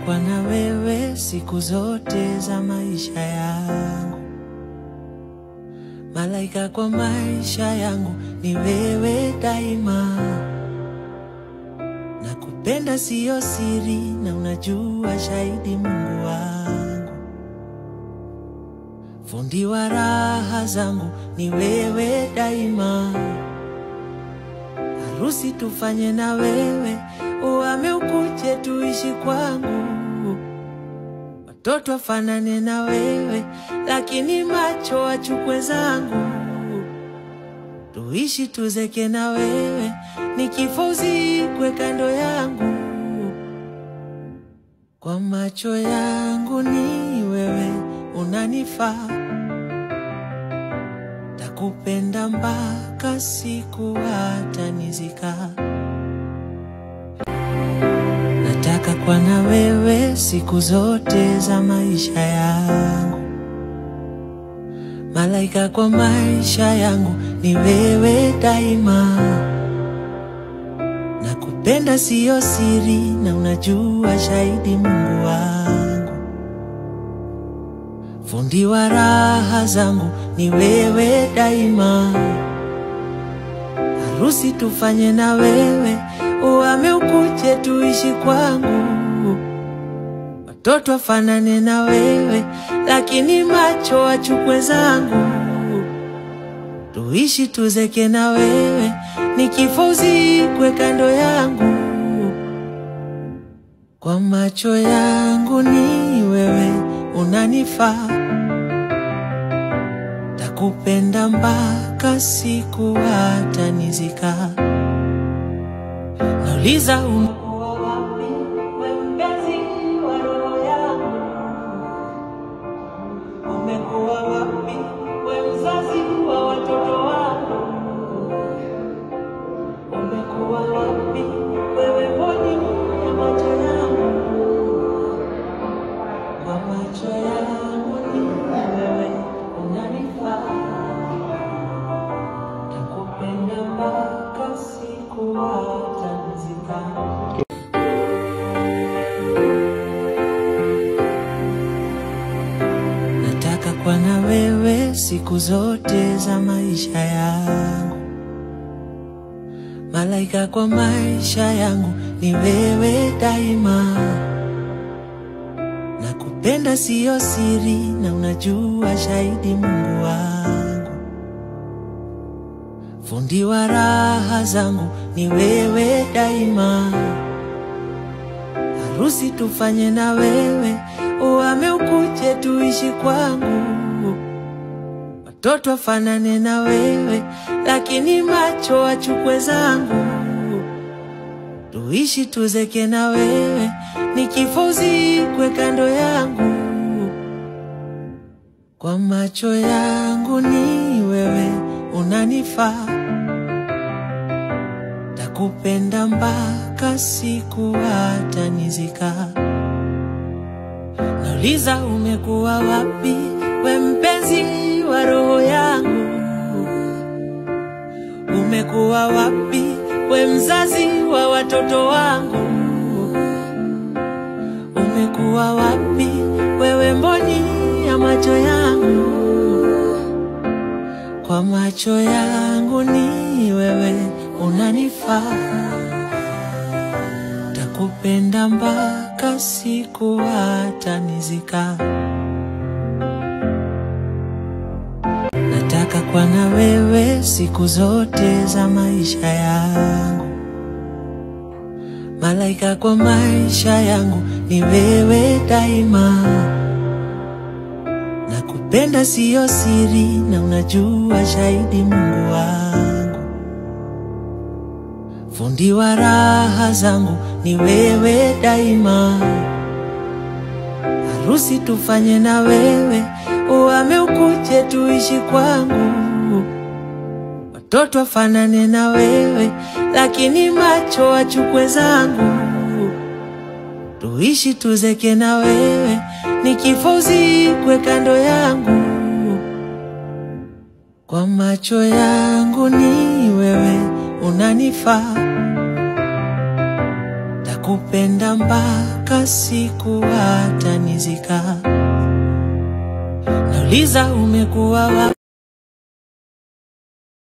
kuwa na wewe siku zote za maisha yangu. Malaika kwa maisha yangu ni wewe daima. Nakupenda siyo siri na unajua shahidi Mungu wangu. Fundi wa raha zangu ni wewe daima. Harusi tufanye na wewe, uame ukuje tuishi kwangu. Watoto wafanane na wewe, lakini macho wachukwe zangu. Tuishi tuzeke na wewe, nikifa uzikwe kando yangu. Kwa macho yangu ni wewe unanifaa. Takupenda mpaka siku hata nizika. Nataka kuwa na wewe siku zote za maisha yangu. Malaika kwa maisha yangu ni wewe daima. Nakupenda siyo siri na unajua shahidi Mungu wangu. Fundi wa raha zangu ni wewe daima. Harusi tufanye na wewe, uame ukuje tuishi kwangu. Watoto wafanane na wewe, lakini macho wachukwe zangu. Tuishi tuzeke na wewe, nikifa uzikwe kando yangu. Kwa macho yangu ni wewe unanifaa. Takupenda mpaka siku hata nizika. Nauliza umekuwa wapi, we mpenzi wa roho yangu? Umekuwa wapi, we mzazi wa watoto wangu? Umekuwa wapi, wewe mboni ya macho yangu? Kwa macho yangu ni wewe unanifaa. Takupenda mpaka siku hata nizika. Nataka kuwa na wewe siku zote za maisha yangu. Malaika kwa maisha yangu ni wewe daima. Nakupenda siyo siri na unajua shahidi Mungu wangu. Fundi wa raha zangu ni wewe daima. Harusi tufanye na wewe, uame ukuje tuishi kwangu. Watoto wafanane na wewe, lakini macho wachukwe zangu. Tuishi tuzeke na wewe, nikifa uzikwe kando yangu. Kwa macho yangu ni wewe unanifaa. Takupenda mpaka siku hata nizika. Nauliza umekuwa wapi, we mpenzi wa roho yangu? Umekuwa wapi, we mzazi wa watoto wangu? Umekuwa wapi, wewe mboni ya macho yangu? Kwa macho yangu ni wewe unanifaa. Takupenda mpaka siku hata nizika. Nataka kuwa na wewe siku zote za maisha yangu. Malaika kwa maisha yangu ni wewe daima. Nakupenda siyo siri na unajua shahidi Mungu wangu. Fundi wa raha zangu ni wewe daima. Harusi tufanye na wewe, uame ukuje tuishi kwangu. Watoto wafanane na wewe, lakini macho wachukwe zangu. Tuishi tuzeke na wewe, nikifa uzikwe kando yangu. Kwa macho yangu ni wewe unanifaa. Nakupenda mpaka siku hata nizika. Nauliza umekuwa wapi?